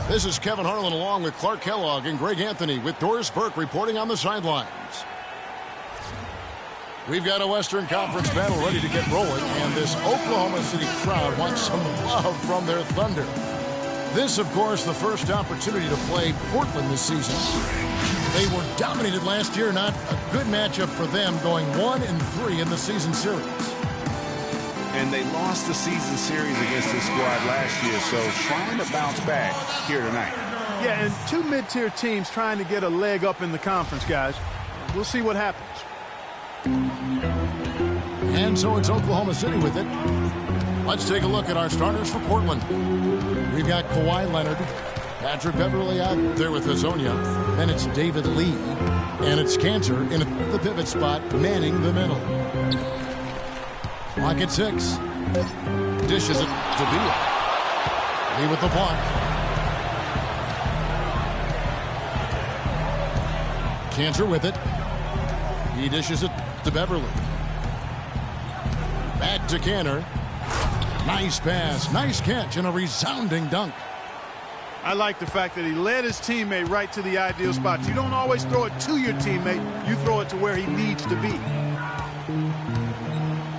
This is Kevin Harlan along with Clark Kellogg and Greg Anthony with Doris Burke reporting on the sidelines. We've got a Western Conference battle ready to get rolling, and this Oklahoma City crowd wants some love from their Thunder. This, of course, the first opportunity to play Portland this season. They were dominated last year, not a good matchup for them, going 1-3 in the season series. And they lost the season series against this squad last year, so trying to bounce back here tonight. Yeah, and two mid-tier teams trying to get a leg up in the conference, guys. We'll see what happens. And so it's Oklahoma City with it. Let's take a look at our starters for Portland. We've got Kawhi Leonard, Patrick Beverley out there with Hazonia. Then it's David Lee. And it's Cantor in the pivot spot, manning the middle. Block at 6. Dishes it to Beal. Lee with the block. Cantor with it. He dishes it to Beverley. Back to Cantor. Nice pass, nice catch, and a resounding dunk. I like the fact that he led his teammate right to the ideal spot. You don't always throw it to your teammate. You throw it to where he needs to be.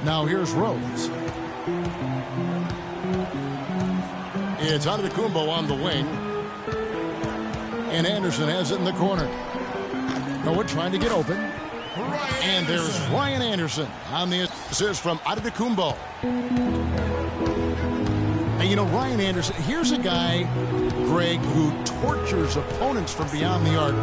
Now here's Rose. It's Antetokounmpo on the wing. And Anderson has it in the corner. Noah trying to get open. And there's Ryan Anderson on the assist from Antetokounmpo. And you know, Ryan Anderson, here's a guy, Greg, who tortures opponents from beyond the arc.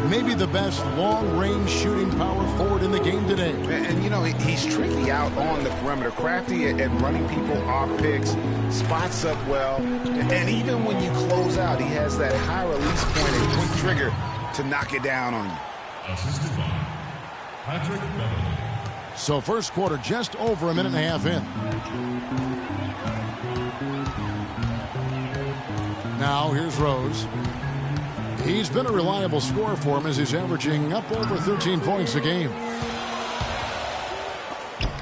Maybe the best long-range shooting power forward in the game today. And you know, he's tricky out on the perimeter, crafty at running people off picks, spots up well, and even when you close out, he has that high release point and quick trigger to knock it down on you. Assisted by Patrick Beverley. So first quarter just over a minute and a half in. Now here's Rose. He's been a reliable scorer for him as he's averaging up over 13 points a game.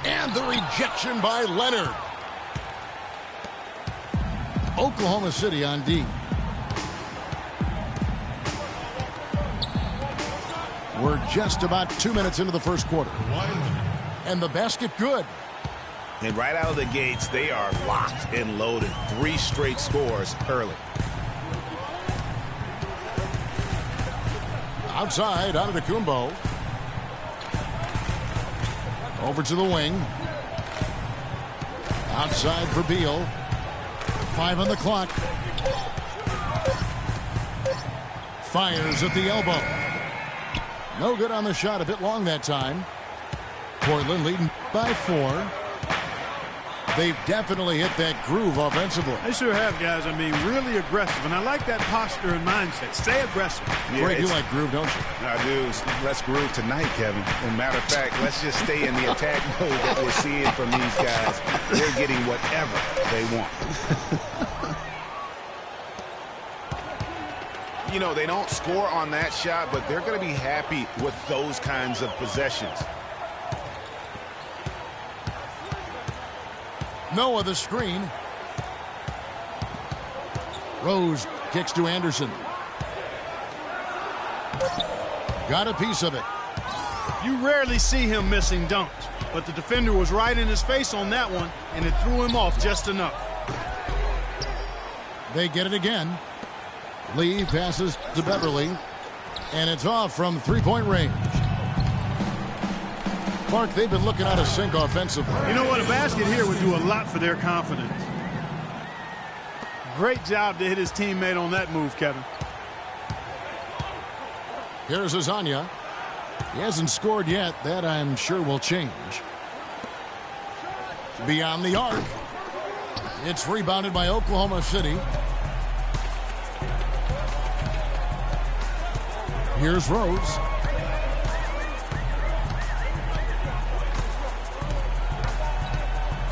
And the rejection by Leonard. Oklahoma City on D. We're just about 2 minutes into the first quarter. And the basket good. And right out of the gates, they are locked and loaded. 3 straight scores early. Outside, Antetokounmpo. Over to the wing. Outside for Beal. 5 on the clock. Fires at the elbow. No good on the shot, a bit long that time. Portland leading by 4. They've definitely hit that groove offensively. They sure have, guys. I mean, really aggressive. And I like that posture and mindset. Stay aggressive. Yeah, Greg, you like groove, don't you? I do. Let's groove tonight, Kevin. As a matter of fact, let's just stay in the attack mode that we're seeing from these guys. They're getting whatever they want. You know, they don't score on that shot, but they're going to be happy with those kinds of possessions. Noah the screen. Rose kicks to Anderson. Got a piece of it. You rarely see him missing dunks, but the defender was right in his face on that one, and it threw him off just enough. They get it again. Lee passes to Beverley, and it's off from three-point range. Clark, they've been looking out of sync offensively. You know what? A basket here would do a lot for their confidence. Great job to hit his teammate on that move, Kevin. Here's Hazonia. He hasn't scored yet. That, I'm sure, will change. Beyond the arc. It's rebounded by Oklahoma City. Here's Rose.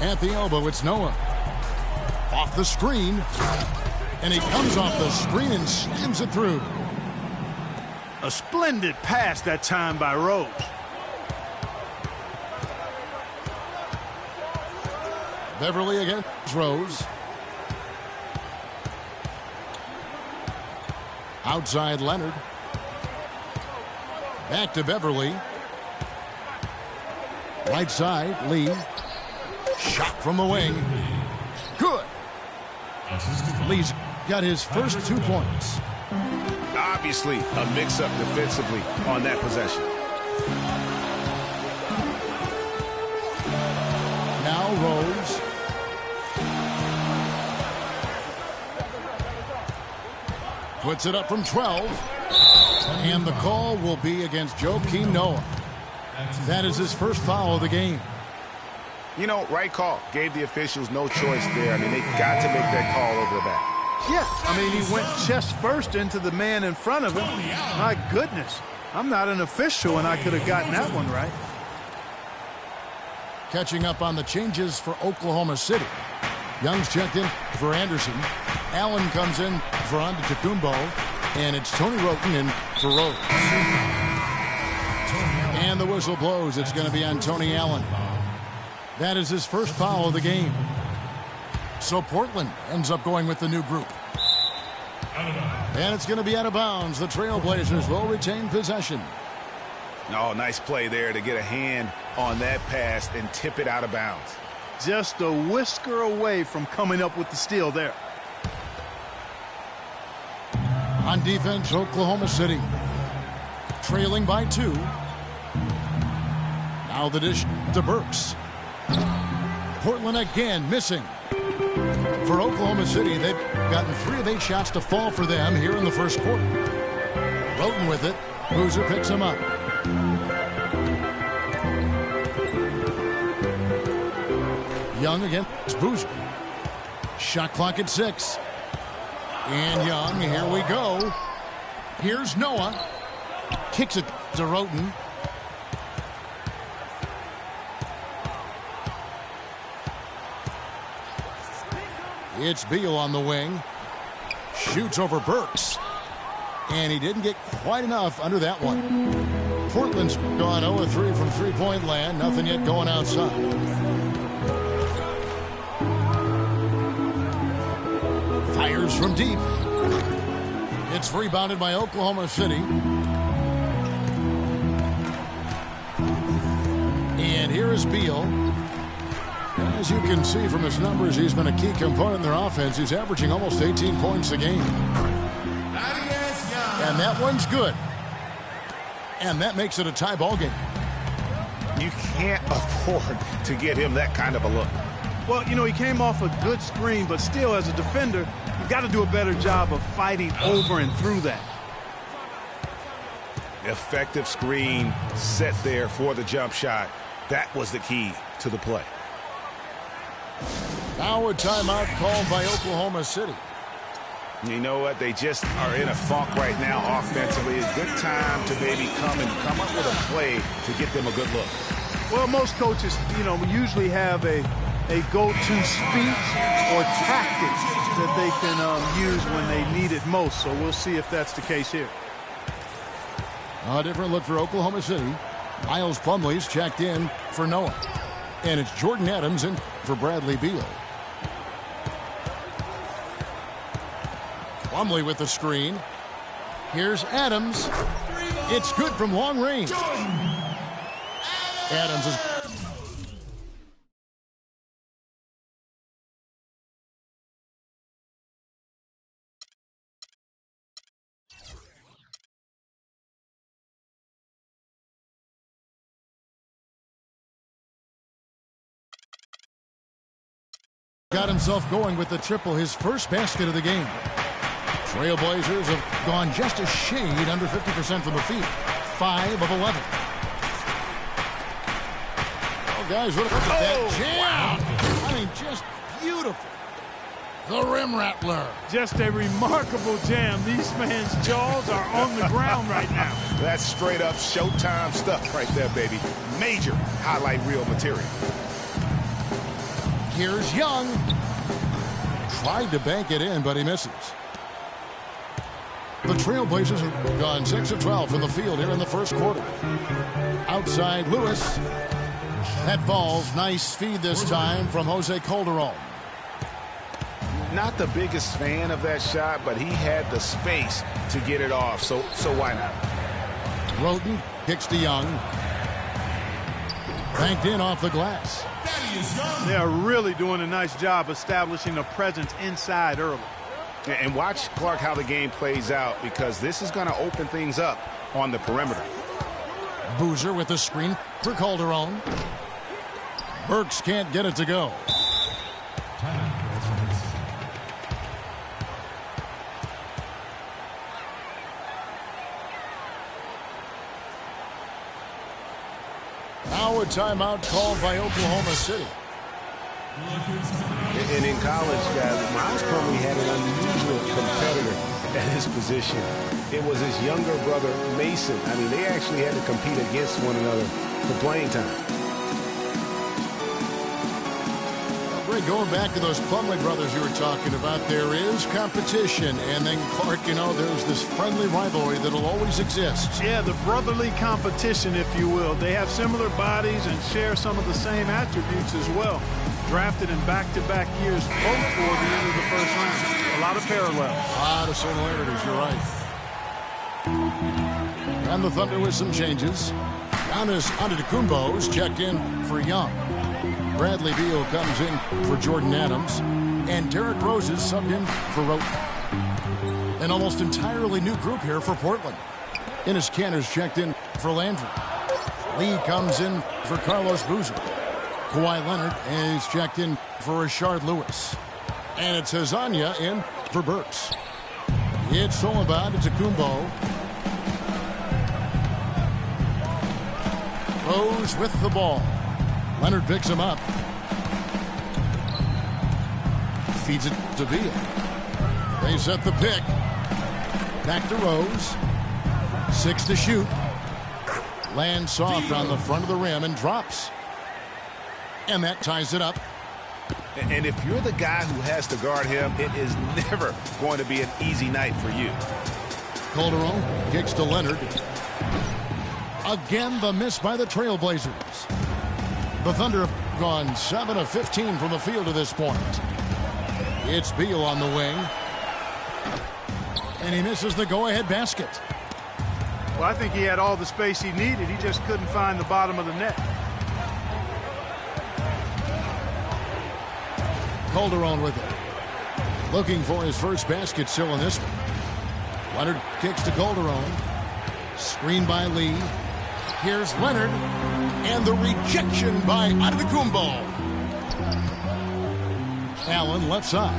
At the elbow, it's Noah. Off the screen. And he comes off the screen and slams it through. A splendid pass that time by Rose. Beverley against Rose. Outside Leonard. Back to Beverly. Right side, Lee. Shot from the wing. Good. Lee's got his first 2 points. Obviously, a mix-up defensively on that possession. Now Rose. Puts it up from 12. And the call will be against Joakim Noah. That is his first foul of the game. You know, right call. Gave the officials no choice there. I mean, they got to make that call over the back. Yeah, I mean, he went chest first into the man in front of him. My goodness. I'm not an official, and I could have gotten that one right. Catching up on the changes for Oklahoma City. Young's checked in for Anderson. Allen comes in for Antetokounmpo. And it's Tony Roten in for Rose. And the whistle blows. It's going to be on Tony Allen. That is his first foul of the game. So Portland ends up going with the new group. And it's going to be out of bounds. The Trailblazers will retain possession. Oh, nice play there to get a hand on that pass and tip it out of bounds. Just a whisker away from coming up with the steal there. On defense, Oklahoma City trailing by 2. Now the dish to Burks. Portland again missing. For Oklahoma City, they've gotten 3 of 8 shots to fall for them here in the first quarter. Roten with it. Boozer picks him up. Young against Boozer. Shot clock at 6. And Young, here we go. Here's Noah. Kicks it to Roten. It's Beal on the wing. Shoots over Burks. And he didn't get quite enough under that one. Portland's gone 0-3 from three-point land. Nothing yet going outside. Fires from deep. It's rebounded by Oklahoma City. And here is Beal. As you can see from his numbers, he's been a key component in their offense. He's averaging almost 18 points a game. And that one's good. And that makes it a tie ball game. You can't afford to get him that kind of a look. Well, you know, he came off a good screen, but still, as a defender, you've got to do a better job of fighting over and through that. Effective screen set there for the jump shot. That was the key to the play. Now a timeout called by Oklahoma City. You know what? They just are in a funk right now offensively. A good time to maybe come up with a play to get them a good look. Well, most coaches, you know, usually have a go-to speech or tactic that they can use when they need it most. So we'll see if that's the case here. A different look for Oklahoma City. Miles Plumlee's checked in for Noah. And it's Jordan Adams in for Bradley Beal. Plumlee with the screen. Here's Adams. It's good from long range. Adams is... got himself going with the triple, his first basket of the game. Trailblazers have gone just a shade under 50% from the field. 5 of 11. Oh, guys, look at that jam. I mean, just beautiful. The rim rattler. Just a remarkable jam. These fans' jaws are on the ground right now. That's straight up Showtime stuff right there, baby. Major highlight reel material. Here's Young. Tried to bank it in, but he misses. The Trailblazers have gone 6 of 12 from the field here in the first quarter. Outside Lewis. That falls. Nice feed this time from Jose Calderon. Not the biggest fan of that shot, but he had the space to get it off, so why not? Roten kicks to Young. Banked in off the glass. They are really doing a nice job establishing a presence inside early. And watch, Clark, how the game plays out, because this is going to open things up on the perimeter. Boozer with the screen for Calderon. Burks can't get it to go. Now a timeout called by Oklahoma City. And in college, guys, Miles Plumlee had an unusual competitor at his position. It was his younger brother, Mason. I mean, they actually had to compete against one another for playing time. Greg, going back to those Plumlee brothers you were talking about, there is competition. And then, Clark, you know, there's this friendly rivalry that'll always exist. Yeah, the brotherly competition, if you will. They have similar bodies and share some of the same attributes as well. Drafted in back-to-back years, both toward the end of the first round. A lot of parallels. A lot of similarities, you're right. And the Thunder with some changes. Giannis Antetokounmpo's checked in for Young. Bradley Beal comes in for Jordan Adams. And Derrick Rose is subbed in for Roten. An almost entirely new group here for Portland. Enes Kanter's checked in for Landry. Lee comes in for Carlos Boozer. Kawhi Leonard is checked in for Rashard Lewis. And it's Hazanya in for Burks. It's Solomon Antetokounmpo. Rose with the ball. Leonard picks him up. Feeds it to Beal. They set the pick. Back to Rose. 6 to shoot. Lands soft on the front of the rim and drops. And that ties it up. And if you're the guy who has to guard him, it is never going to be an easy night for you. Calderon kicks to Leonard. Again, the miss by the Trailblazers. The Thunder have gone 7 of 15 from the field to this point. It's Beal on the wing. And he misses the go-ahead basket. Well, I think he had all the space he needed. He just couldn't find the bottom of the net. Calderon with it. Looking for his first basket still in this one. Leonard kicks to Calderon. Screen by Lee. Here's Leonard. And the rejection by Antetokounmpo. Allen left side.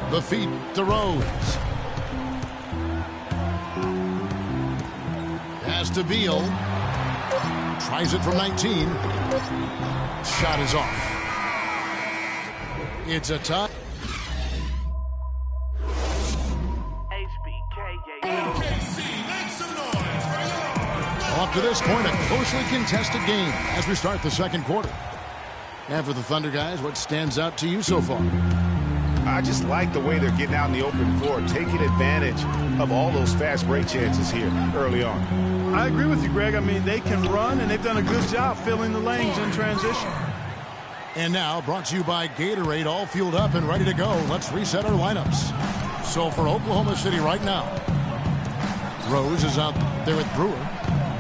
The feed to Rose. Pass to Beal. Tries it from 19. Shot is off. It's a tie. Up to this point, a closely contested game as we start the second quarter. And for the Thunder guys, what stands out to you so far? I just like the way they're getting out in the open floor, taking advantage of all those fast break chances here early on. I agree with you, Greg. I mean, they can run, and they've done a good job filling the lanes in transition. And now, brought to you by Gatorade, all fueled up and ready to go. Let's reset our lineups. So for Oklahoma City right now, Rose is out there with Brewer.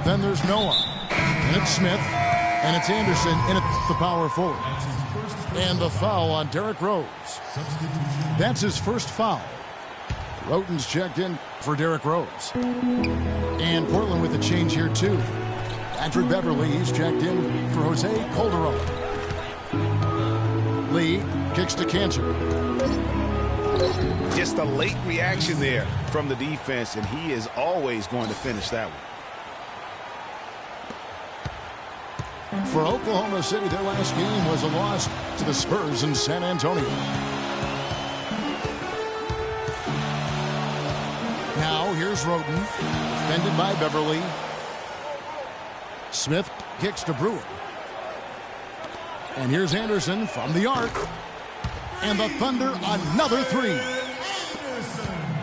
Then there's Noah. And it's Smith. And it's Anderson in at the power forward. And the foul on Derrick Rose. That's his first foul. Roten's checked in for Derrick Rose. And Portland with a change here, too. Patrick Beverly, he's checked in for Jose Calderon. Lee kicks to Kanter. Just a late reaction there from the defense, and he is always going to finish that one. For Oklahoma City, their last game was a loss to the Spurs in San Antonio. Now, here's Roten, defended by Beverly. Smith kicks to Brewer. And here's Anderson from the arc. And the Thunder, another three.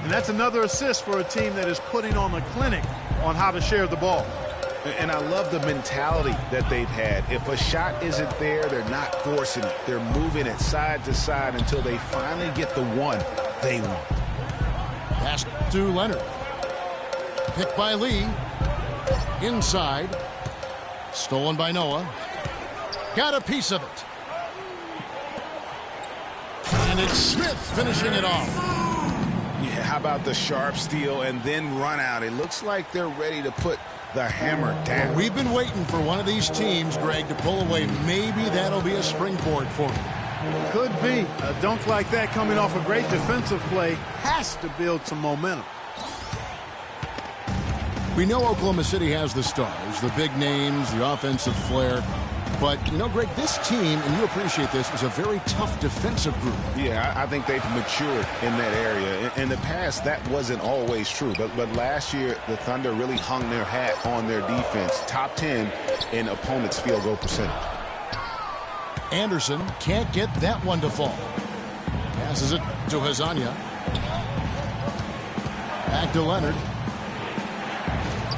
And that's another assist for a team that is putting on the clinic on how to share the ball. And I love the mentality that they've had. If a shot isn't there, they're not forcing it. They're moving it side to side until they finally get the one they want. Pass to Leonard. Picked by Lee. Inside. Stolen by Noah. Got a piece of it. And it's Smith finishing it off. Yeah, how about the sharp steal and then run out? It looks like they're ready to put the hammer down. We've been waiting for one of these teams, Greg, to pull away. Maybe that'll be a springboard for them. Could be. A dunk like that coming off a great defensive play has to build some momentum. We know Oklahoma City has the stars, the big names, the offensive flair. But, you know, Greg, this team, and you appreciate this, is a very tough defensive group. Yeah, I think they've matured in that area. In the past, that wasn't always true. But last year, the Thunder really hung their hat on their defense. Top 10 in opponents' field goal percentage. Anderson can't get that one to fall. Passes it to Hazanya. Back to Leonard.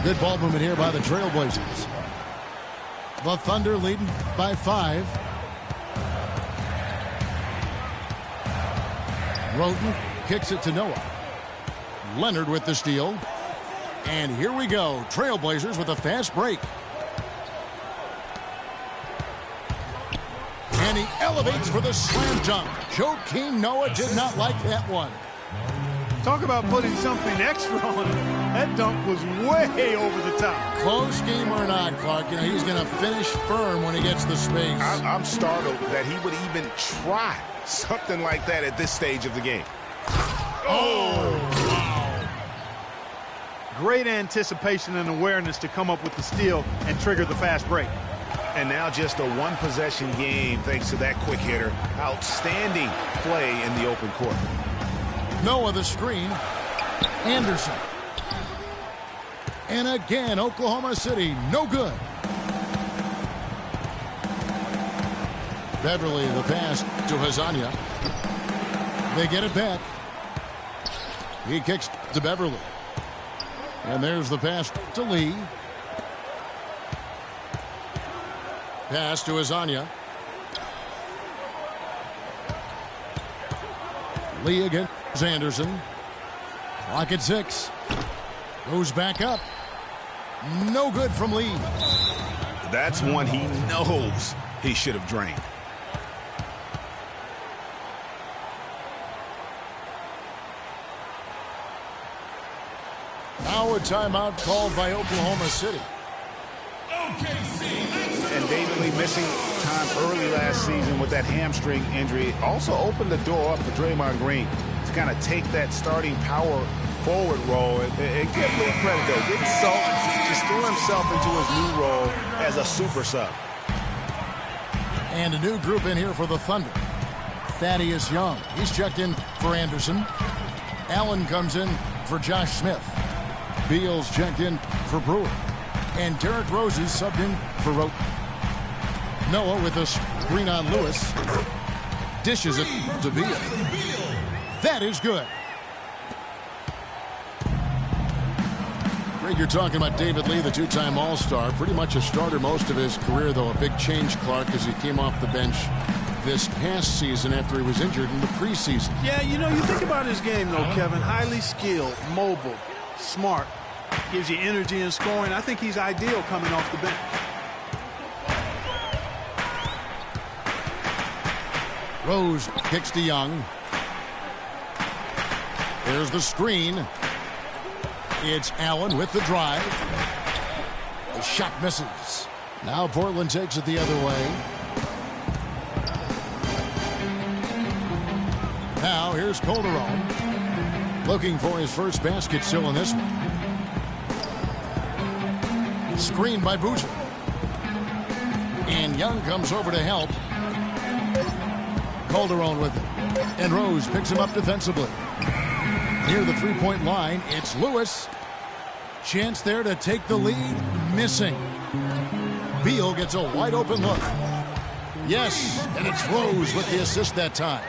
Good ball movement here by the Trailblazers. The Thunder leading by 5. Roden kicks it to Noah. Leonard with the steal. And here we go. Trailblazers with a fast break. And he elevates for the slam dunk. Joakim Noah did not like that one. Talk about putting something extra on it. That dunk was way over the top. Close game or not, Clark, you know, he's going to finish firm when he gets the space. I'm startled that he would even try something like that at this stage of the game. Oh, wow. Great anticipation and awareness to come up with the steal and trigger the fast break. And now just a one-possession game thanks to that quick hitter. Outstanding play in the open court. Noah the screen. Anderson. And again, Oklahoma City, no good. Beverly, the pass to Hazanya. They get it back. He kicks to Beverly. And there's the pass to Lee. Pass to Hazanya. Lee against Anderson. Clock at 6. Goes back up. No good from Lee. That's one he knows he should have drained. Now a timeout called by Oklahoma City. And David Lee missing time early last season with that hamstring injury also opened the door up for Draymond Green to kind of take that starting power forward role and give a little credit though. Didn't sulk, just threw himself into his new role as a super sub. And a new group in here for the Thunder. Thaddeus Young. He's checked in for Anderson. Allen comes in for Josh Smith. Beal's checked in for Brewer. And Derrick Rose is subbed in for Roten. Noah with a screen on Lewis. Dishes it to Beal. That is good. Greg, you're talking about David Lee, the two-time All-Star. Pretty much a starter most of his career, though. A big change, Clark, as he came off the bench this past season after he was injured in the preseason. Yeah, you know, you think about his game, though, Kevin. Highly skilled, mobile, smart. Gives you energy and scoring. I think he's ideal coming off the bench. Rose kicks to Young. There's the screen. It's Allen with the drive. The shot misses. Now Portland takes it the other way. Now here's Calderon. Looking for his first basket still in this one. Screened by Boozer. And Young comes over to help. Calderon with it. And Rose picks him up defensively. Near the three-point line, it's Lewis. Chance there to take the lead. Missing. Beal gets a wide-open look. Yes, and it's Rose with the assist that time.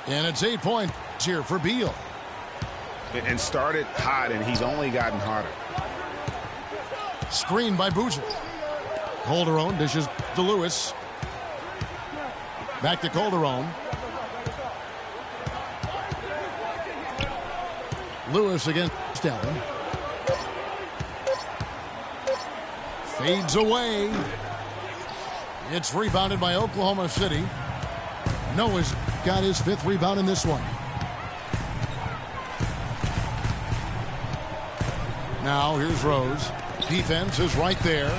And it's 8 points here for Beal. And started hot, and he's only gotten hotter. Screen by Boozer. Calderon dishes to Lewis. Back to Calderon. Lewis against Allen. Fades away. It's rebounded by Oklahoma City. Noah's got his 5th rebound in this one. Now here's Rose. Defense is right there.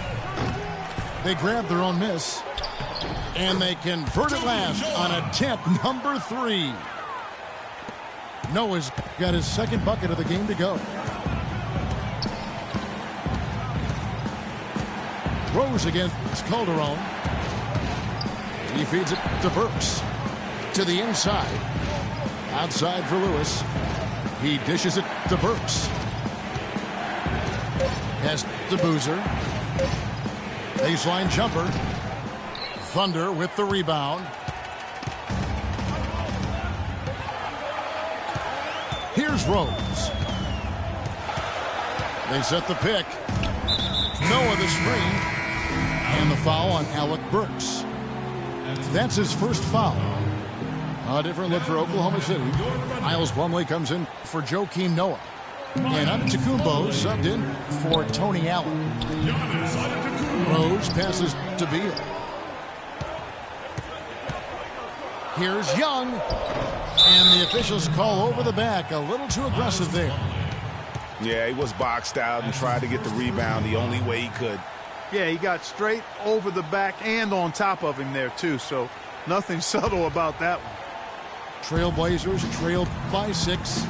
They grab their own miss. And they convert it last on attempt number 3. Noah's got his 2nd bucket of the game to go. Rose against Calderon. He feeds it to Burks. To the inside. Outside for Lewis. He dishes it to Burks. Has to Boozer. Baseline jumper. Thunder with the rebound. Here's Rose. They set the pick. Noah the screen. And the foul on Alec Burks. That's his 1st foul. A different look for Oklahoma City. Miles Plumlee comes in for Joakim Noah. And Antetokounmpo subbed in for Tony Allen. Rose passes to Beal. Here's Young. And the officials call over the back. A little too aggressive there. Yeah, he was boxed out and tried to get the rebound the only way he could. Yeah, he got straight over the back and on top of him there, too. So nothing subtle about that one. Trailblazers trailed by 6.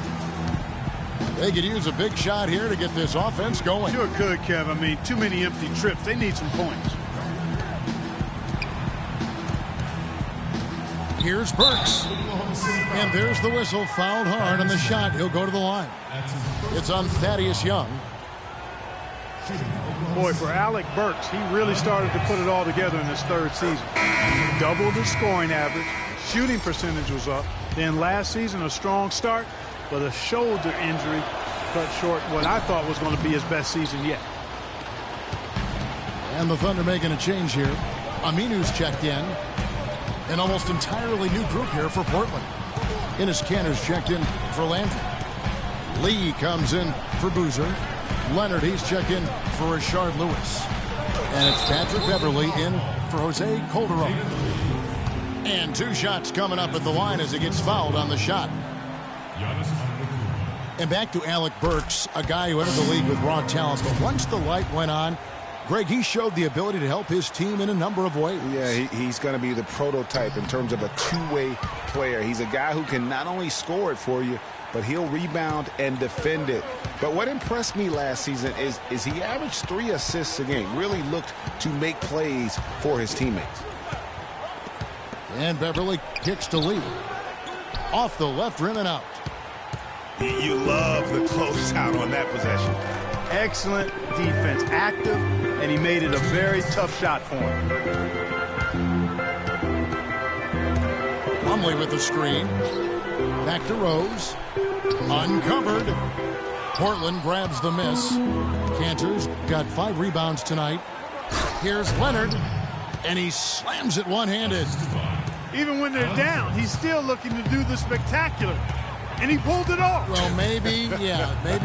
They could use a big shot here to get this offense going. Sure could, Kev. I mean, too many empty trips. They need some points. Here's Burks. And there's the whistle. Fouled hard on the shot. He'll go to the line. It's on Thaddeus Young. Boy, for Alec Burks, he really started to put it all together in his 3rd season. Doubled his scoring average. Shooting percentage was up. Then last season, a strong start, but a shoulder injury cut short what I thought was going to be his best season yet. And the Thunder making a change here. Aminu's checked in. An almost entirely new group here for Portland. Enes Kanter's checked in for Landry. Lee comes in for Boozer. Leonard, he's checked in for Rashard Lewis. And it's Patrick Beverly in for Jose Calderon. And 2 shots coming up at the line as he gets fouled on the shot. And back to Alec Burks, a guy who entered the league with raw talent. But once the light went on, Greg, he showed the ability to help his team in a number of ways. Yeah, he's going to be the prototype in terms of a two-way player. He's a guy who can not only score it for you, but he'll rebound and defend it. But what impressed me last season is he averaged 3 assists a game, really looked to make plays for his teammates. And Beverly kicks to Lee. Off the left rim and out. You love the closeout on that possession. Excellent defense, active, and he made it a very tough shot for him. Plumlee with the screen. Back to Rose. Uncovered. Portland grabs the miss. Kanter's got 5 rebounds tonight. Here's Leonard, and he slams it one-handed. Even when they're down, he's still looking to do the spectacular. And he pulled it off. Well, maybe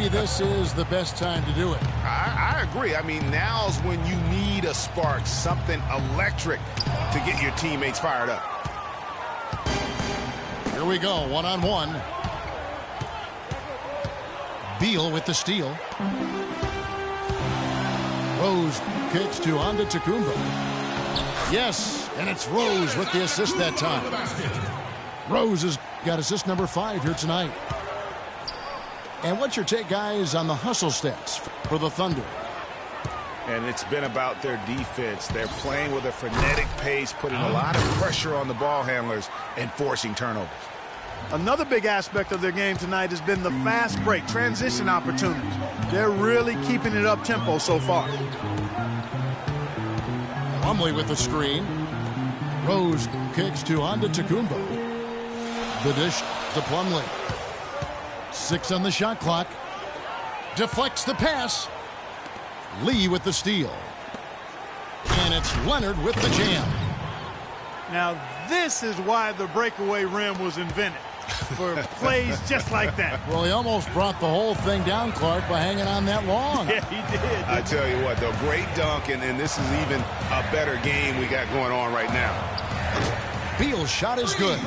this is the best time to do it. I agree. I mean, now's when you need a spark, something electric to get your teammates fired up. Here we go, one-on-one. Beal with the steal. Rose kicks to Antetokounmpo. Yes, and it's Rose with the assist that time. Rose has got assist number 5 here tonight. And what's your take, guys, on the hustle stats for the Thunder? And it's been about their defense. They're playing with a frenetic pace, putting a lot of pressure on the ball handlers and forcing turnovers. Another big aspect of their game tonight has been the fast break, transition opportunities. They're really keeping it up tempo so far. Plumlee with the screen. Rose kicks to Antetokounmpo. The dish to Plumlee. 6 on the shot clock. Deflects the pass. Lee with the steal. And it's Leonard with the jam. Now, this is why the breakaway rim was invented, for plays just like that. Well, he almost brought the whole thing down, Clark, by hanging on that long. Yeah, he did. I tell you what, though, great dunk, and this is even a better game we got going on right now. Beal's shot is good.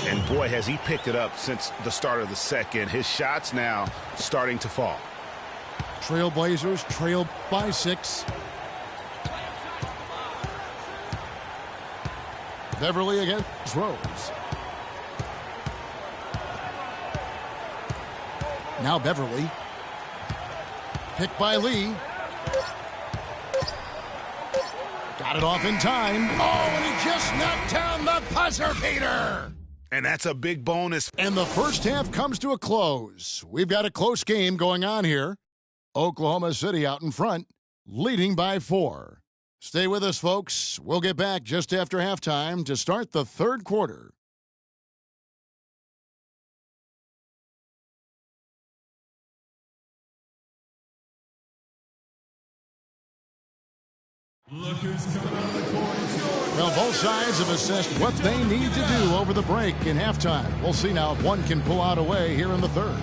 And, boy, has he picked it up since the start of the second. His shot's now starting to fall. Trailblazers trail by 6. Beverly against Rose. Now Beverly. Picked by Lee. Got it off in time. Oh, and he just knocked down the buzzer beater. And that's a big bonus. And the first half comes to a close. We've got a close game going on here. Oklahoma City out in front, leading by 4. Stay with us, folks. We'll get back just after halftime to start the third quarter. Look who's coming out of the corner. Well, both sides have assessed what they need to do over the break in halftime. We'll see now if one can pull out a way here in the third.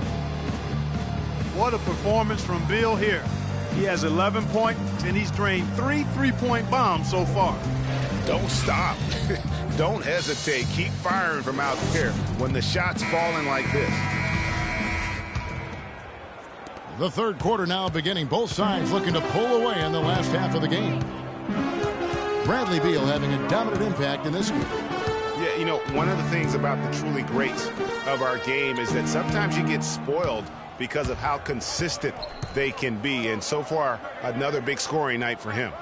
What a performance from Beal here. He has 11 points, and he's drained 3 3-point bombs so far. Don't stop. Don't hesitate. Keep firing from out there when the shot's falling like this. The third quarter now beginning. Both sides looking to pull away in the last half of the game. Bradley Beal having a dominant impact in this game. Yeah, you know, one of the things about the truly greats of our game is that sometimes you get spoiled because of how consistent they can be. And so far, another big scoring night for him.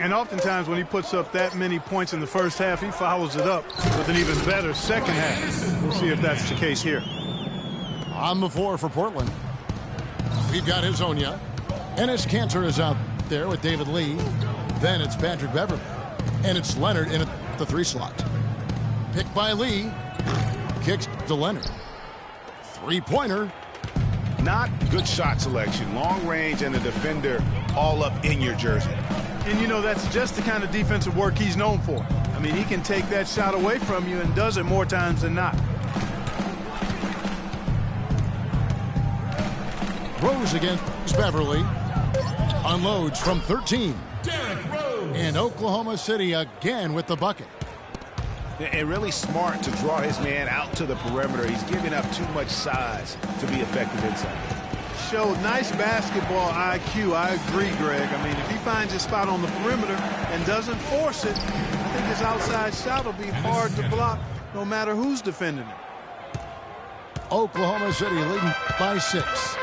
And oftentimes when he puts up that many points in the first half, he follows it up with an even better second half. We'll see if that's the case here. On the floor for Portland, we've got Hezonja. Enes Kanter is out there with David Lee. Then it's Patrick Beverly. And it's Leonard in the 3 slot. Picked by Lee. Kicks to Leonard. 3-pointer. Not good shot selection. Long range and a defender all up in your jersey. And, you know, that's just the kind of defensive work he's known for. I mean, he can take that shot away from you and does it more times than not. Rose against Beverly. Unloads from 13. Derrick Rose. And Oklahoma City again with the bucket. And really smart to draw his man out to the perimeter. He's giving up too much size to be effective inside. Showed nice basketball IQ. I agree, Greg. I mean, if he finds his spot on the perimeter and doesn't force it, I think his outside shot will be hard to block no matter who's defending it. Oklahoma City leading by 6.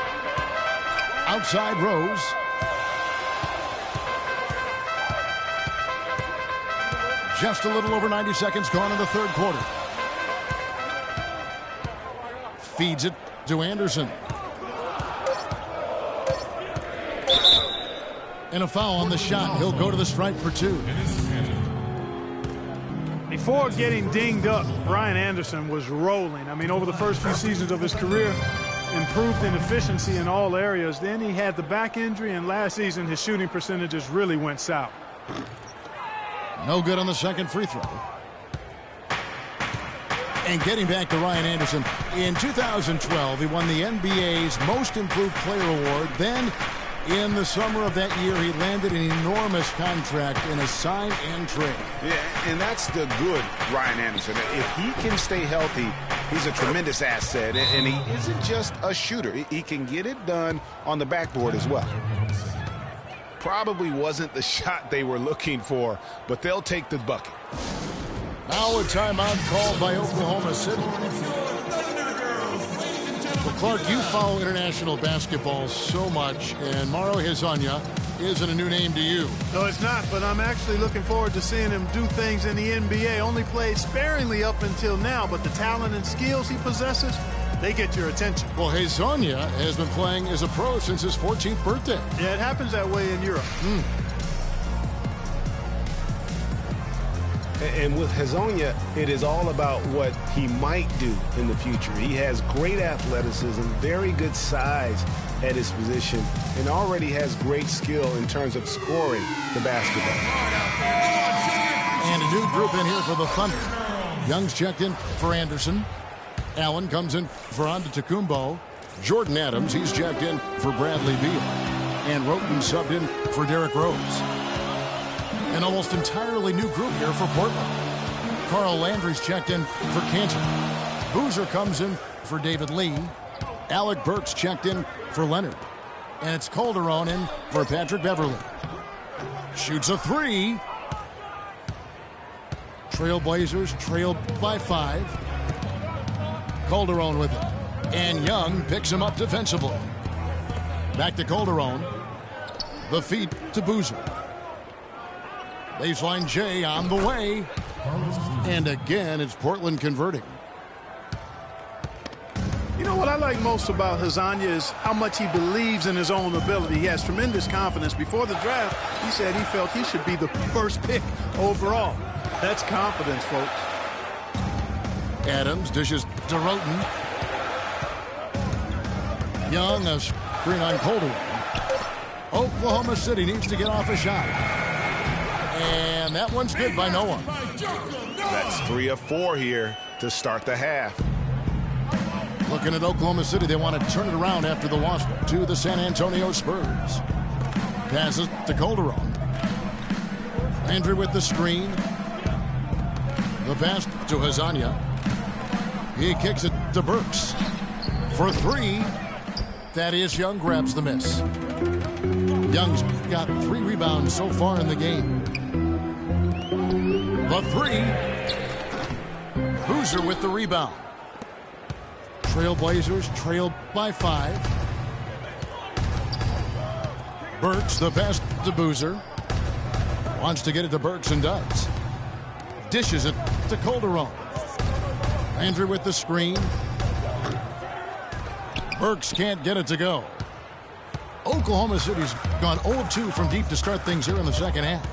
Outside Rose. Just a little over 90 seconds gone in the third quarter. Feeds it to Anderson. And a foul on the shot. He'll go to the stripe for 2. Before getting dinged up, Brian Anderson was rolling. I mean, over the first few seasons of his career, improved in efficiency in all areas. Then he had the back injury, and last season his shooting percentages really went south. No good on the second free throw. And getting back to Ryan Anderson, in 2012, he won the NBA's Most Improved Player Award. Then, in the summer of that year, he landed an enormous contract in a sign and trade. Yeah, and that's the good Ryan Anderson. If he can stay healthy, he's a tremendous asset. And he isn't just a shooter. He can get it done on the backboard as well. Probably wasn't the shot they were looking for, but they'll take the bucket. Now a timeout called by Oklahoma City. Well, Clark, you follow international basketball so much, and Maro Hezonja isn't a new name to you. No, it's not, but I'm actually looking forward to seeing him do things in the NBA. Only played sparingly up until now, but the talent and skills he possesses, they get your attention. Well, Hezonja has been playing as a pro since his 14th birthday. Yeah, it happens that way in Europe. And with Hezonja, it is all about what he might do in the future. He has great athleticism, very good size, at his position and already has great skill in terms of scoring the basketball. And a new group in here for the Thunder. Young's checked in for Anderson. Allen comes in for Antetokounmpo. Jordan Adams, he's checked in for Bradley Beal. And Roten subbed in for Derrick Rose. An almost entirely new group here for Portland. Carl Landry's checked in for Cantor. Boozer comes in for David Lee. Alec Burks checked in for Leonard. And it's Calderon in for Patrick Beverly. Shoots a three. Trailblazers trail by 5. Calderon with it. And Young picks him up defensively. Back to Calderon. The feed to Boozer. Baseline J on the way. And again, it's Portland converting. You know what I like most about Hazanya is how much he believes in his own ability. He has tremendous confidence. Before the draft, he said he felt he should be the first pick overall. That's confidence, folks. Adams dishes to Roten. Young, a screen on Calderon. Oklahoma City needs to get off a shot. And that one's good by Noah. That's 3 of 4 here to start the half. Looking at Oklahoma City, they want to turn it around after the loss to the San Antonio Spurs. Passes to Calderon. Landry with the screen. The pass to Hazanya. He kicks it to Burks. For 3, Thaddeus Young grabs the miss. Young's got 3 rebounds so far in the game. The 3. Boozer with the rebound. Trailblazers trail by 5. Burks, the pass to Boozer. Wants to get it to Burks and does. Dishes it to Calderon. Landry with the screen. Burks can't get it to go. Oklahoma City's gone 0 of 2 from deep to start things here in the second half.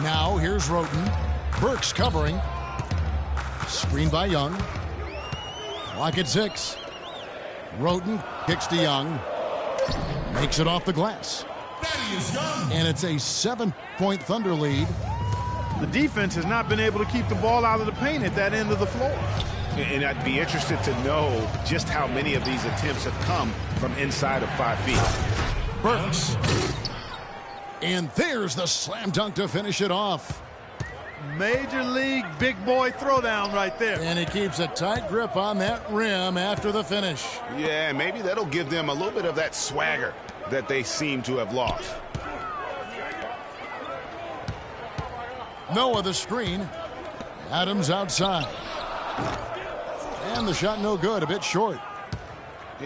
Now here's Roten. Burks covering. Screen by Young. Clock at 6. Roten kicks to Young. Makes it off the glass. And it's a 7-point Thunder lead. The defense has not been able to keep the ball out of the paint at that end of the floor. And I'd be interested to know just how many of these attempts have come from inside of 5 feet. Burks. And there's the slam dunk to finish it off. Major league big boy throwdown right there. And he keeps a tight grip on that rim after the finish. Yeah, maybe that'll give them a little bit of that swagger that they seem to have lost. Noah the screen. Adams outside. And the shot no good, a bit short.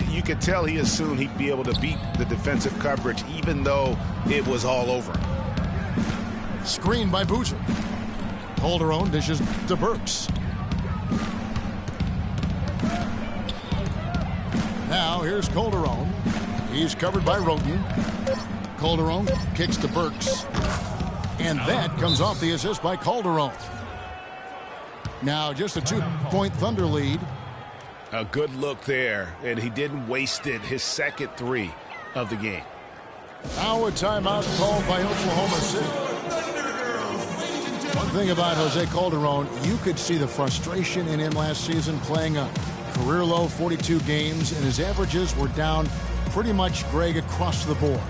You could tell he assumed he'd be able to beat the defensive coverage even though it was all over him. Screen by Boozer. Calderon dishes to Burks. Now here's Calderon. He's covered by Roten. Calderon kicks to Burks. And that comes off the assist by Calderon. Now just a 2-point Thunder lead. A good look there, and he didn't waste it. His second 3 of the game. Now a timeout called by Oklahoma City. One thing about Jose Calderon, you could see the frustration in him last season playing a career-low 42 games, and his averages were down pretty much, Greg, across the board.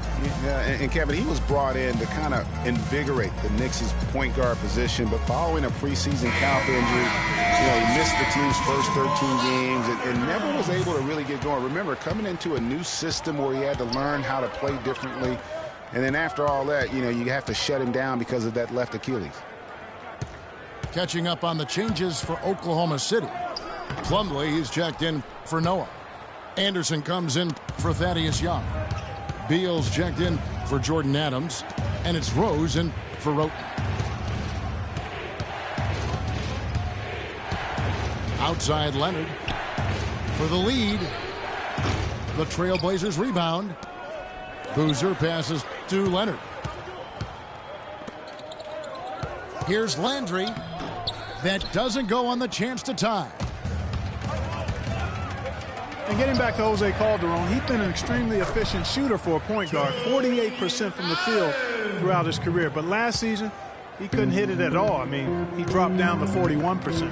Yeah, and Kevin, he was brought in to kind of invigorate the Knicks' point guard position, but following a preseason calf injury, he missed the team's first 13 games and never was able to really get going. Remember, coming into a new system where he had to learn how to play differently, and then after all that, you have to shut him down because of that left Achilles. Catching up on the changes for Oklahoma City. Plumlee, he's checked in for Noah. Anderson comes in for Thaddeus Young. Beal's checked in for Jordan Adams. And it's Rose in for Roten. Outside Leonard for the lead. The Trailblazers rebound. Boozer passes to Leonard. Here's Landry. That doesn't go on the chance to tie. And getting back to Jose Calderon, he's been an extremely efficient shooter for a point guard, 48% from the field throughout his career. But last season, he couldn't hit it at all. I mean, he dropped down to 41%.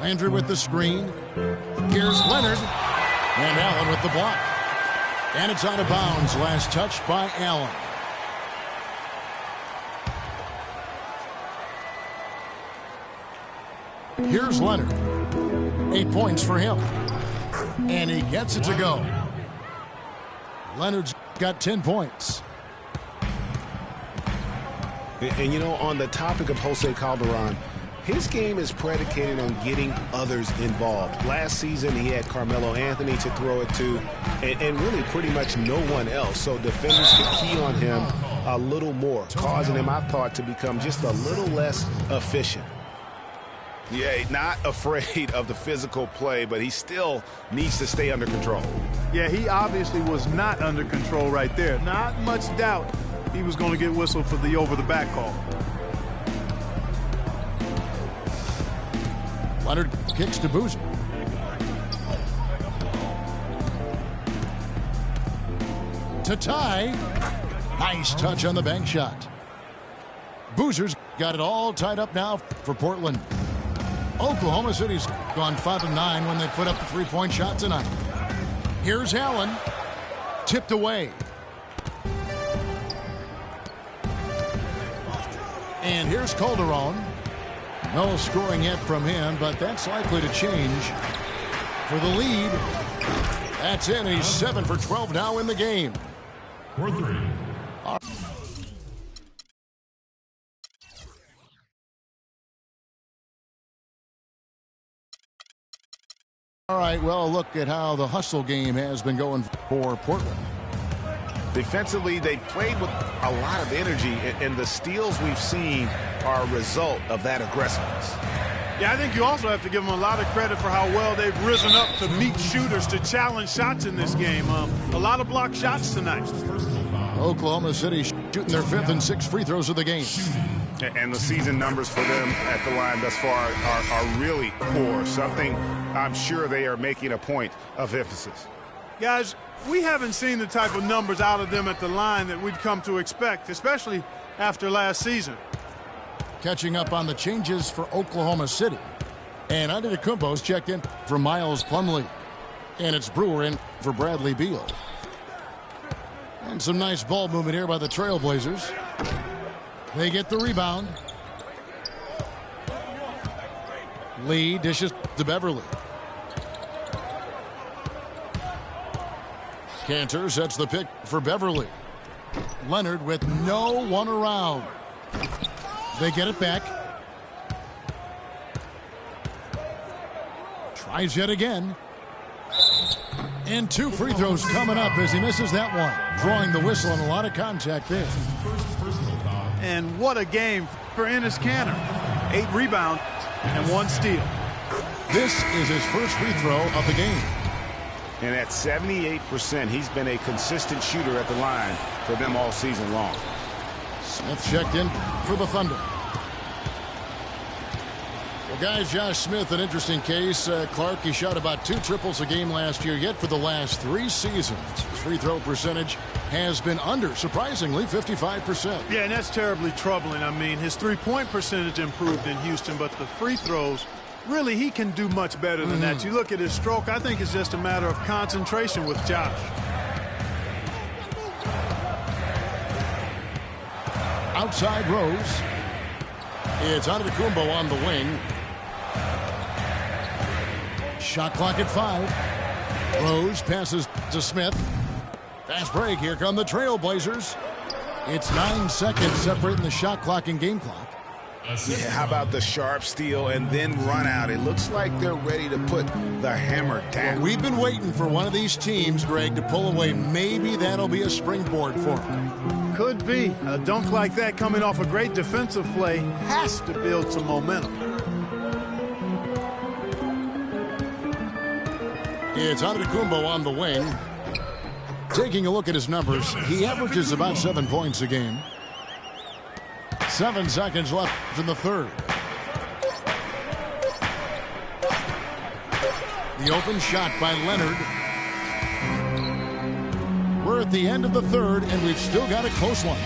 Landry with the screen. Here's Leonard. And Allen with the block. And it's out of bounds. Last touch by Allen. Here's Leonard. 8 points for him. And he gets it to go. Leonard's got 10 points. And you know, on the topic of Jose Calderon, his game is predicated on getting others involved. Last season, he had Carmelo Anthony to throw it to, and really pretty much no one else. So defenders could key on him a little more, causing him, I thought, to become just a little less efficient. Yeah, not afraid of the physical play, but he still needs to stay under control. Yeah, he obviously was not under control right there. Not much doubt he was going to get whistled for the over-the-back call. Leonard kicks to Boozer. To tie. Nice touch on the bank shot. Boozer's got it all tied up now for Portland. Oklahoma City's gone 5-9 when they put up the three-point shot tonight. Here's Allen. Tipped away. And here's Calderon. No scoring yet from him, but that's likely to change for the lead. That's in. He's 7 for 12 now in the game. For three. All right, well, look at how the hustle game has been going for Portland. Defensively, they played with a lot of energy, and the steals we've seen are a result of that aggressiveness. Yeah, I think you also have to give them a lot of credit for how well they've risen up to meet shooters, to challenge shots in this game. A lot of blocked shots tonight. Oklahoma City shooting their 5th and 6th free throws of the game. And the season numbers for them at the line thus far are really poor. Something I'm sure they are making a point of emphasis. Guys, we haven't seen the type of numbers out of them at the line that we'd come to expect, especially after last season. Catching up on the changes for Oklahoma City. And Antetokounmpo's checked in for Miles Plumlee. And it's Brewer in for Bradley Beal. And some nice ball movement here by the Trailblazers. They get the rebound. Lee dishes to Beverly. Cantor sets the pick for Beverly. Leonard with no one around. They get it back. Tries yet again. And 2 free throws coming up as he misses that one. Drawing the whistle and a lot of contact there. And what a game for Enes Kanter. 8 rebounds and 1 steal. This is his first free throw of the game. And at 78%, he's been a consistent shooter at the line for them all season long. Smith checked in for the Thunder. Well, guys, Josh Smith, an interesting case. Clark, he shot about 2 triples a game last year, yet for the last 3 seasons, his free throw percentage has been under, surprisingly, 55%. Yeah, and that's terribly troubling. I mean, his three-point percentage improved in Houston, but the free throws, really, he can do much better than that. You look at his stroke, I think it's just a matter of concentration with Josh. Outside Rose. It's Antetokounmpo on the wing. Shot clock at 5. Rose passes to Smith. Fast break. Here come the Trailblazers. It's 9 seconds separating the shot clock and game clock. Yeah, how about the sharp steal and then run out? It looks like they're ready to put the hammer down. We've been waiting for one of these teams, Greg, to pull away. Maybe that'll be a springboard for them. Could be. A dunk like that coming off a great defensive play has to build some momentum. It's Antetokounmpo on the wing. Taking a look at his numbers, he averages about 7 points a game. 7 seconds left in the third. The open shot by Leonard. We're at the end of the third, and we've still got a close one.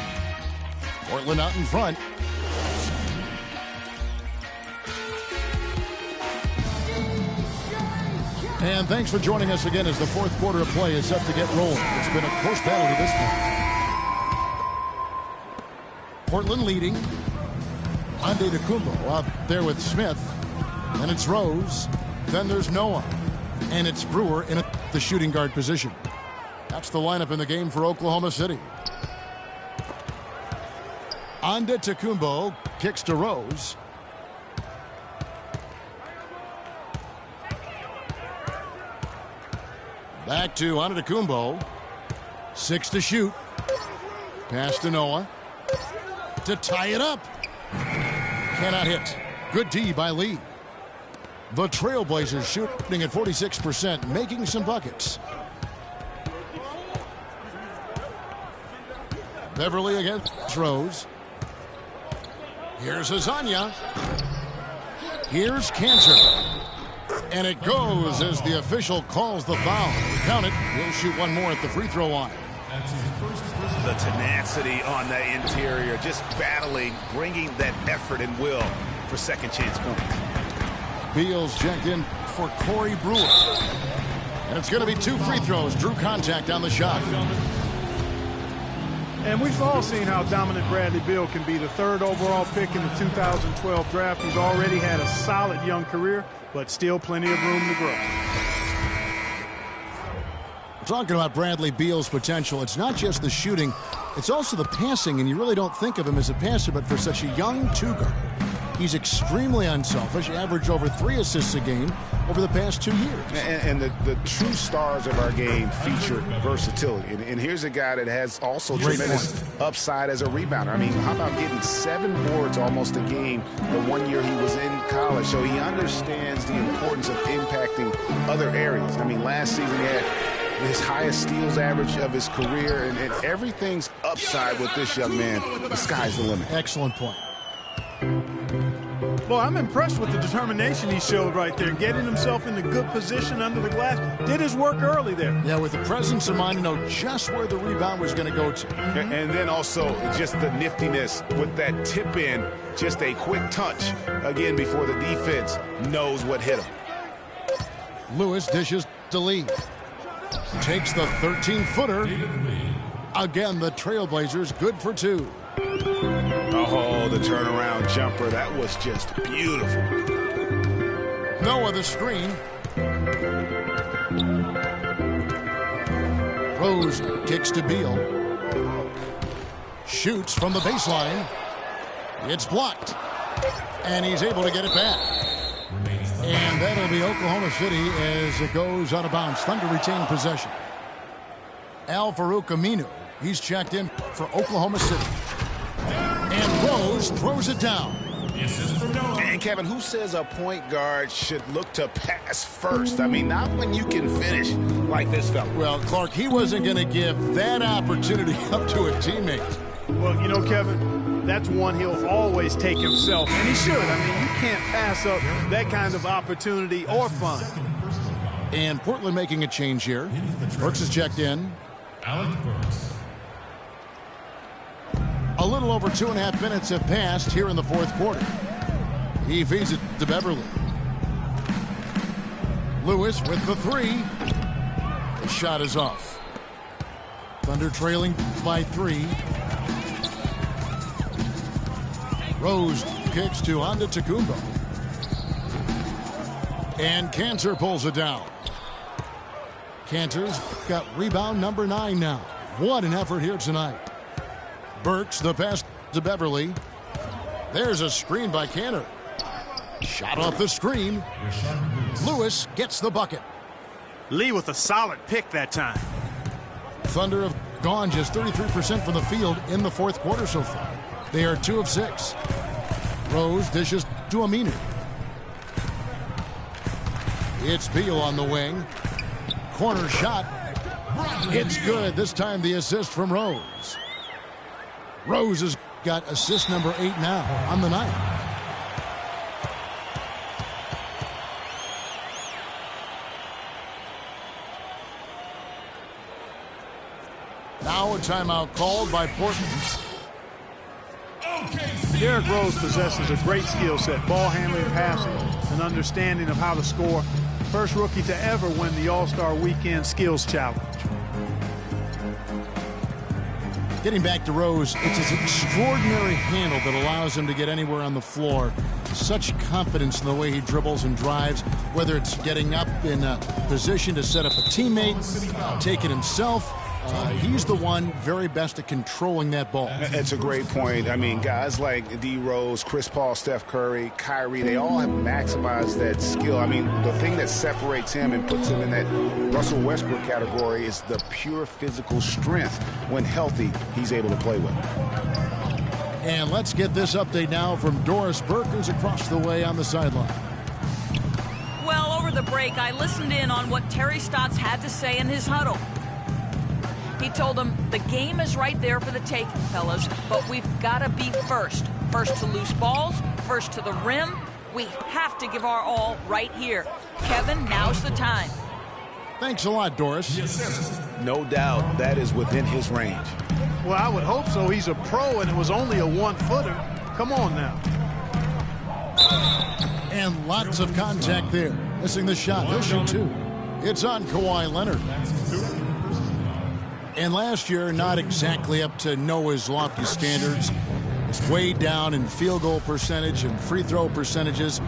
Portland out in front. And thanks for joining us again as the fourth quarter of play is set to get rolling. It's been a close battle to this point. Portland leading. Antetokounmpo out there with Smith. And it's Rose. Then there's Noah. And it's Brewer in the shooting guard position. That's the lineup in the game for Oklahoma City. Antetokounmpo kicks to Rose. Back to Antetokounmpo. 6 to shoot. Pass to Noah. To tie it up. Cannot hit. Good D by Lee. The Trailblazers shooting at 46%, making some buckets. Beverly against Rose. Here's Azania. Here's Cantor. And it goes as the official calls the foul. Count it. He'll shoot one more at the free throw line. The tenacity on the interior, just battling, bringing that effort and will for second chance points. Beals checked in for Corey Brewer. And it's going to be 2 free throws. Drew contact on the shot. And we've all seen how dominant Bradley Beal can be. The 3rd overall pick in the 2012 draft. He's already had a solid young career, but still plenty of room to grow. Talking about Bradley Beal's potential, it's not just the shooting, it's also the passing, and you really don't think of him as a passer, but for such a young two-guard, he's extremely unselfish, averaged over 3 assists a game over the past 2 years. And the true stars of our game feature versatility. And here's a guy that has also tremendous upside as a rebounder. I mean, how about getting 7 boards almost a game the 1 year he was in college? So he understands the importance of impacting other areas. I mean, last season he had his highest steals average of his career, and everything's upside with this young man. The sky's the limit. Excellent point. Well, I'm impressed with the determination he showed right there, getting himself in a good position under the glass. Did his work early there. Yeah, with the presence of mind to know just where the rebound was going to go to. And then also just the niftiness with that tip in, just a quick touch, again, before the defense knows what hit him. Lewis dishes to Lee. Takes the 13-footer. Again, the Trailblazers good for 2. Oh, the turnaround jumper. That was just beautiful. Noah the screen. Rose kicks to Beal. Shoots from the baseline. It's blocked. And he's able to get it back. And that'll be Oklahoma City as it goes out of bounds. Thunder retain possession. Al-Farouq Aminu. He's checked in for Oklahoma City. And Rose throws it down. And Kevin, who says a point guard should look to pass first? I mean, not when you can finish like this fella. Well, Clark, he wasn't going to give that opportunity up to a teammate. Well, you know, Kevin, that's one he'll always take himself, and he should. I mean, you can't pass up that kind of opportunity or fun. And Portland making a change here. Burks is checked in. Alec Burks. A little over 2.5 minutes have passed here in the fourth quarter. He feeds it to Beverly. Lewis with the 3. The shot is off. Thunder trailing by 3. Rose kicks to Antetokounmpo. And Cantor pulls it down. Cantor's got rebound number 9 now. What an effort here tonight. Burks, the pass to Beverly. There's a screen by Cantor. Shot off the screen. Lewis gets the bucket. Lee with a solid pick that time. Thunder have gone just 33% from the field in the fourth quarter so far. They are 2 of 6. Rose dishes to Aminu. It's Beal on the wing. Corner shot. It's good. This time the assist from Rose. Rose has got assist number 8 now on the night. Now a timeout called by Portland. Derrick Rose possesses a great skill set, ball handling, passing, and understanding of how to score. First rookie to ever win the All-Star Weekend Skills Challenge. Getting back to Rose, it's his extraordinary handle that allows him to get anywhere on the floor. Such confidence in the way he dribbles and drives, whether it's getting up in a position to set up a teammate, take it himself. He's the one very best at controlling that ball. It's a great point. I mean, guys like D. Rose, Chris Paul, Steph Curry, Kyrie, they all have maximized that skill. I mean, the thing that separates him and puts him in that Russell Westbrook category is the pure physical strength. When healthy, he's able to play with. And let's get this update now from Doris Burke, who's across the way on the sideline. Well, over the break, I listened in on what Terry Stotts had to say in his huddle. He told them, the game is right there for the taking, fellas, but we've got to be first. First to loose balls, first to the rim. We have to give our all right here. Kevin, now's the time. Thanks a lot, Doris. Yes, sir. No doubt that is within his range. Well, I would hope so. He's a pro, and it was only a one-footer. Come on now. And lots of contact there. Missing the shot. He'll shoot two. It's on Kawhi Leonard. And last year, not exactly up to Noah's lofty standards. It's way down in field goal percentage and free throw percentages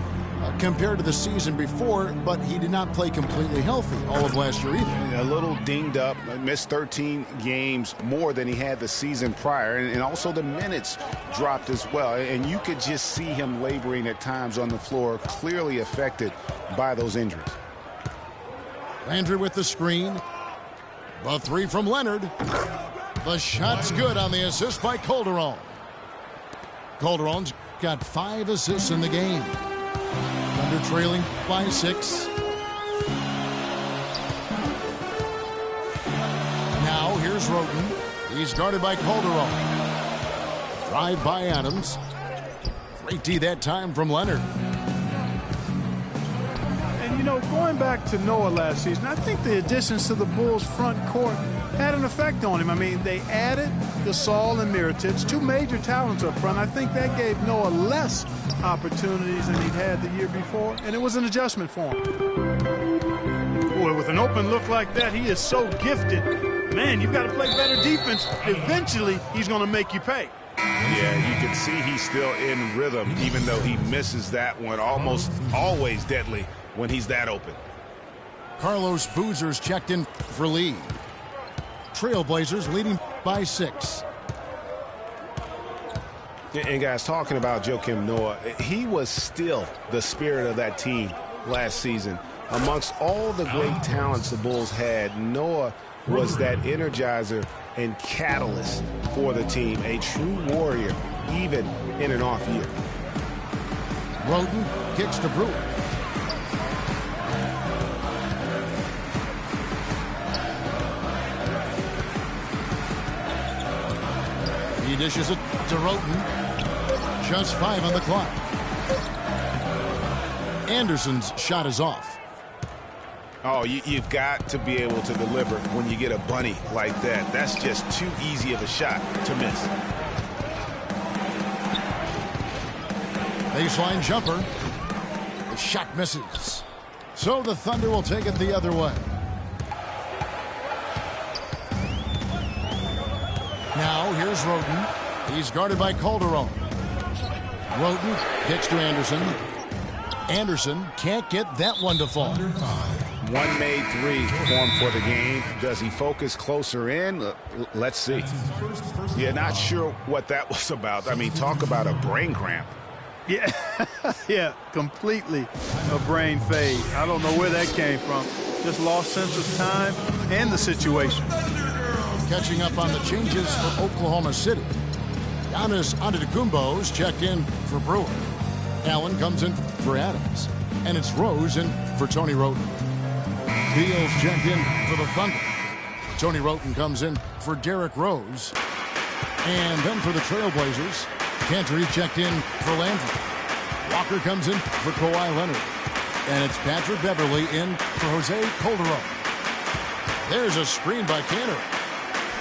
compared to the season before, but he did not play completely healthy all of last year either. A little dinged up, missed 13 games more than he had the season prior, and also the minutes dropped as well. And you could just see him laboring at times on the floor, clearly affected by those injuries. Landry with the screen. The three from Leonard. The shot's good on the assist by Calderon. Calderon's got 5 assists in the game. Thunder trailing by 6. Now here's Roten. He's guarded by Calderon. Drive by Adams. Great D that time from Leonard. You know, going back to Noah last season, I think the additions to the Bulls' front court had an effect on him. I mean, they added Gasol and Mirotic, 2 major talents up front. I think that gave Noah less opportunities than he'd had the year before, and it was an adjustment for him. Boy, with an open look like that, he is so gifted. Man, you've got to play better defense. Eventually, he's going to make you pay. Yeah, you can see he's still in rhythm, even though he misses that one almost always deadly when he's that open. Carlos Boozer's checked in for lead. Trailblazers leading by 6. And guys, talking about Joakim Noah, he was still the spirit of that team last season. Amongst all the great talents the Bulls had, Noah was that energizer and catalyst for the team, a true warrior, even in an off year. Roten kicks to Brewer. He dishes it to Roten. Just 5 on the clock. Anderson's shot is off. Oh, you've got to be able to deliver when you get a bunny like that. That's just too easy of a shot to miss. Baseline jumper. The shot misses. So the Thunder will take it the other way. Now here's Roten. He's guarded by Calderon. Roten kicks to Anderson. Anderson can't get that one to fall. One made 3 for him for the game. Does he focus closer in? Let's see. Yeah, not sure what that was about. I mean, talk about a brain cramp. Yeah, yeah, completely a brain fade. I don't know where that came from. Just lost sense of time and the situation. Catching up on the changes for Oklahoma City. Giannis Antetokounmpo's checked in for Brewer. Allen comes in for Adams. And it's Rose in for Tony Roten. Beal's checked in for the Thunder. Tony Roten comes in for Derrick Rose. And then for the Trailblazers, Cantor checked in for Landry. Walker comes in for Kawhi Leonard. And it's Patrick Beverley in for Jose Calderon. There's a screen by Cantor.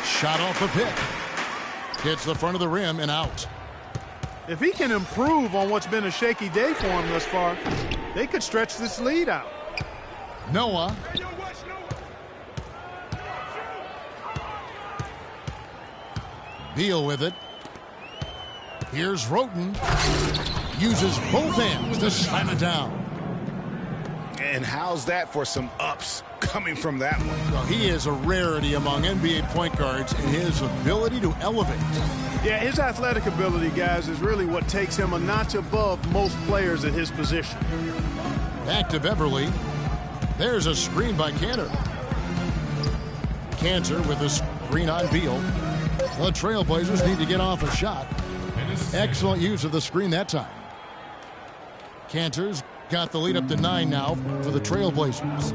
Shot off the pick. Hits the front of the rim and out. If he can improve on what's been a shaky day for him thus far, they could stretch this lead out. Noah. Beal with it. Here's Roten. Uses both hands to slam it down. And how's that for some ups coming from that one? Well, he is a rarity among NBA point guards in his ability to elevate. Yeah, his athletic ability, guys, is really what takes him a notch above most players at his position. Back to Beverly. There's a screen by Cantor. Cantor with a screen on Beal. The Trailblazers need to get off a shot. Excellent use of the screen that time. Cantor's got the lead up to 9 now for the Trailblazers.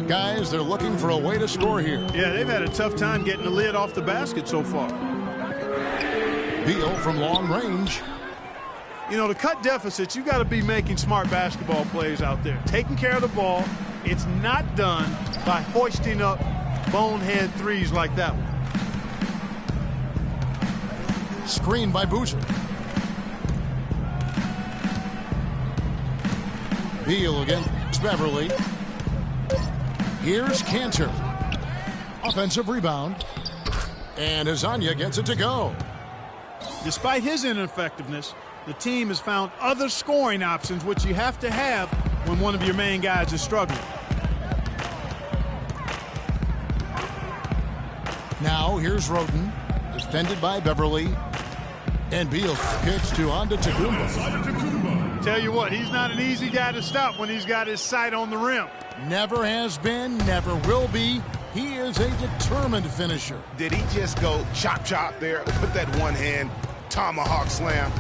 Guys, they're looking for a way to score here. Yeah, they've had a tough time getting the lid off the basket so far. Beal from long range. You know, to cut deficits, you got to be making smart basketball plays out there. Taking care of the ball. It's not done by hoisting up bonehead threes like that one. Screen by Boozer. Beal against Beverly. Here's Cantor. Offensive rebound. And Hezonja gets it to go. Despite his ineffectiveness, the team has found other scoring options, which you have to have when one of your main guys is struggling. Now here's Roten. Defended by Beverly. And Beal kicks to Antetokounmpo. Tell you what, he's not an easy guy to stop when he's got his sight on the rim. Never has been, never will be. He is a determined finisher. Did he just go chop chop there with that one hand tomahawk slam?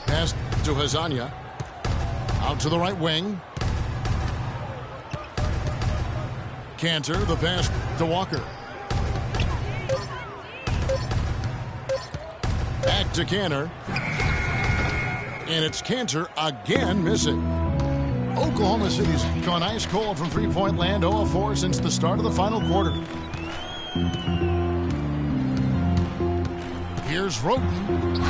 Pass to Hezonja. Out to the right wing. Cantor, the pass to Walker. Back to Cantor. And it's Cantor again missing. Oklahoma City's gone ice cold from three-point land, 0 of 4 since the start of the final quarter. Here's Roten.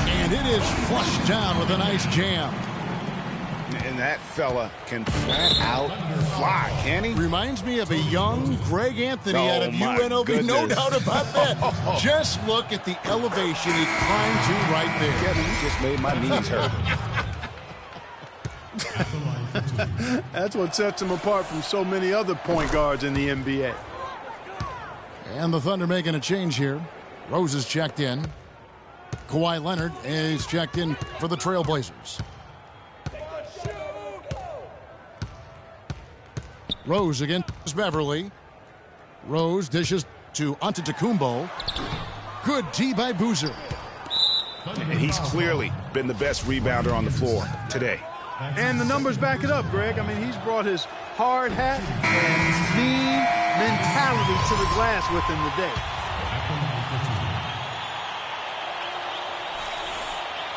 And it is flushed down with a nice jam. And that fella can flat out fly, can he? Reminds me of a young Greg Anthony out of my UNLV. goodness. No doubt about that. Just look at the elevation he climbed to right there. Kevin, you just made my knees hurt. That's what sets him apart from so many other point guards in the NBA. And the Thunder making a change here. Rose is checked in. Kawhi Leonard is checked in for the Trailblazers. Rose against Beverly. Rose dishes to Antetokounmpo. Good D by Boozer. And he's clearly been the best rebounder on the floor today. And the numbers back it up, Greg. I mean, he's brought his hard hat and mean mentality to the glass with him today.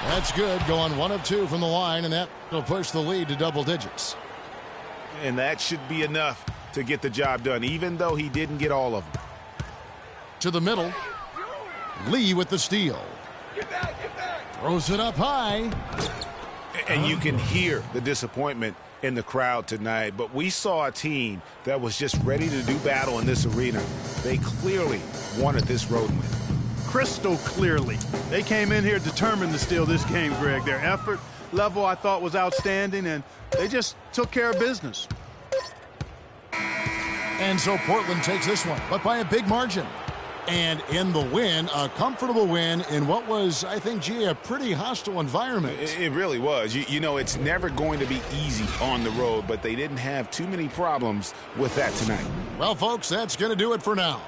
That's good. Going 1 of 2 from the line, and that will push the lead to double digits. And that should be enough to get the job done, even though he didn't get all of them. To the middle. Lee with the steal. Throws it up high. And you can hear the disappointment in the crowd tonight. But we saw a team that was just ready to do battle in this arena. They clearly wanted this road win. Crystal clearly. They came in here determined to steal this game, Greg. Their effort level, I thought, was outstanding, and they just took care of business. And so Portland takes this one, but by a big margin. And in the win, a comfortable win in what was, I think, G, a pretty hostile environment. It really was. You know, it's never going to be easy on the road, but they didn't have too many problems with that tonight. Well, folks, that's going to do it for now.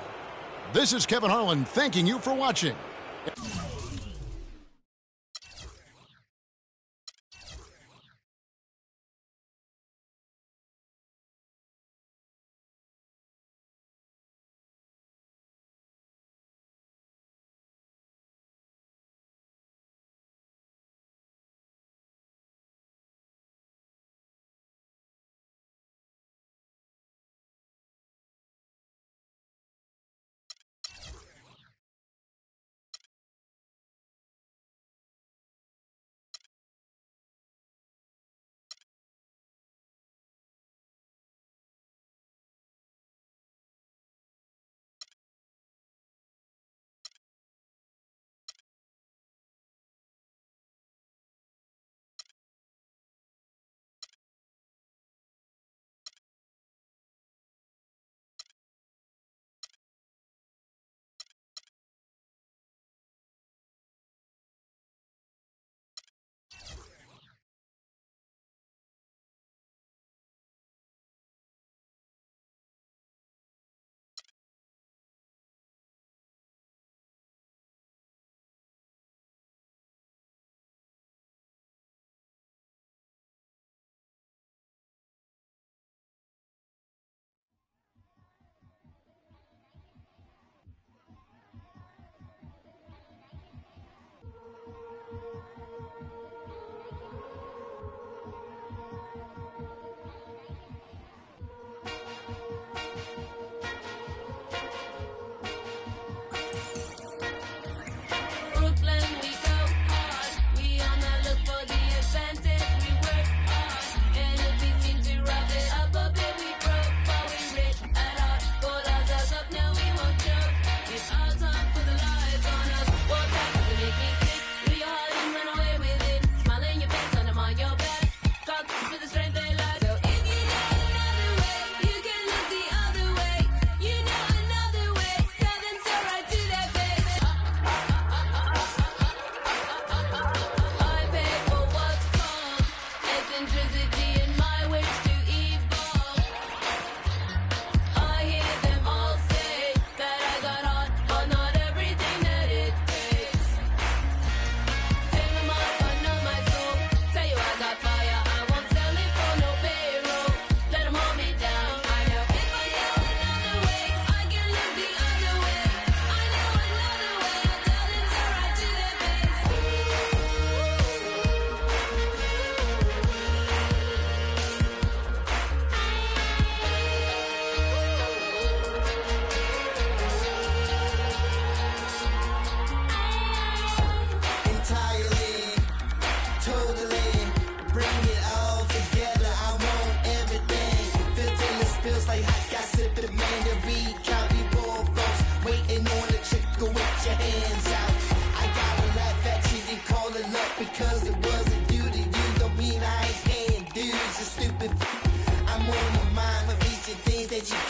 This is Kevin Harlan thanking you for watching.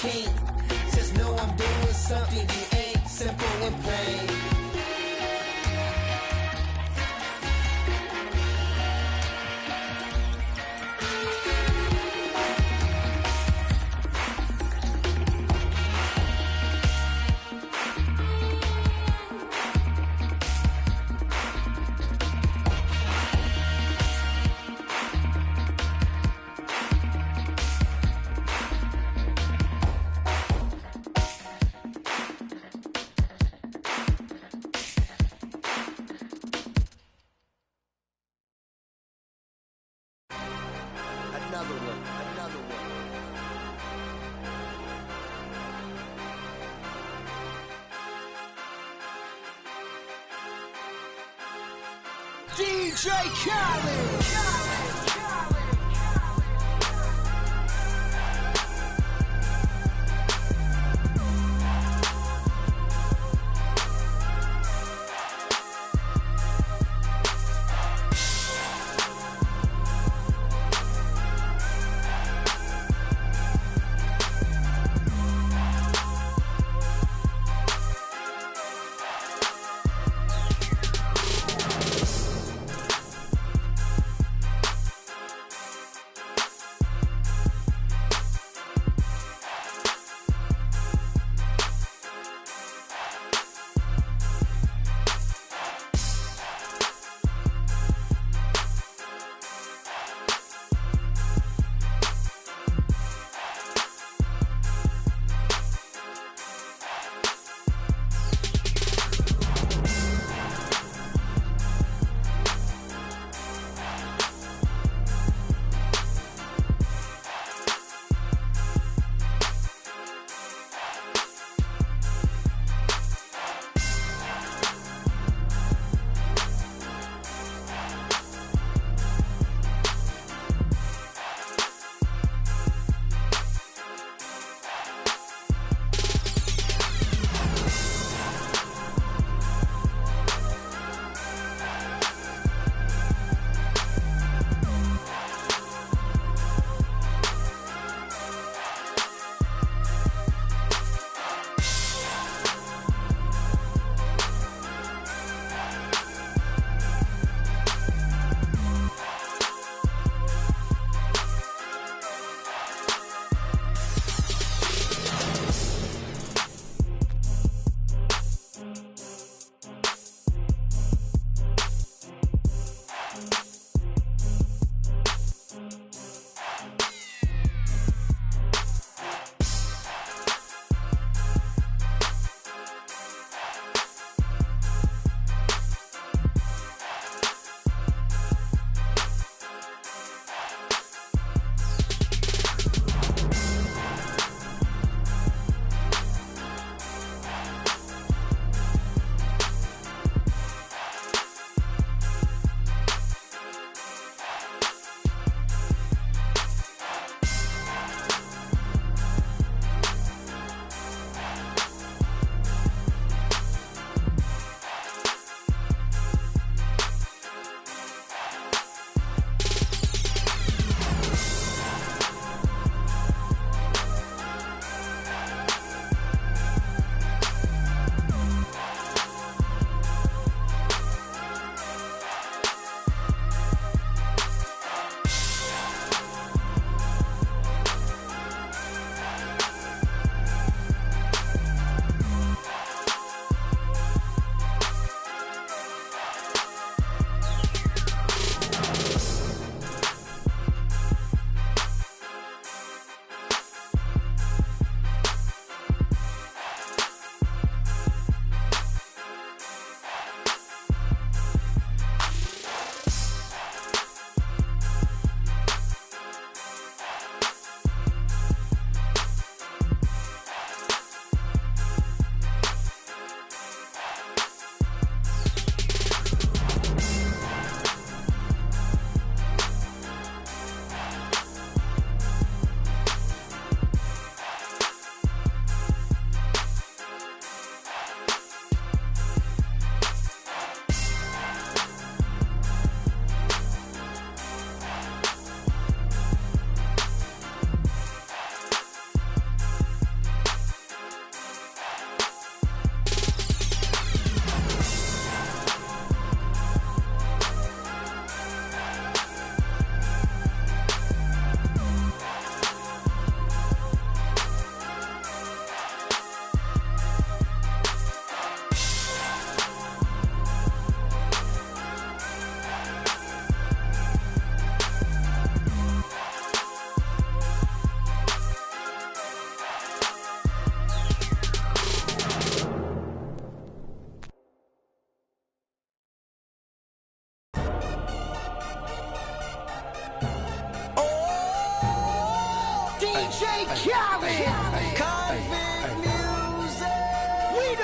king. Just know I'm doing something you ain't, simple and plain. DJ Khaled.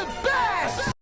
the best.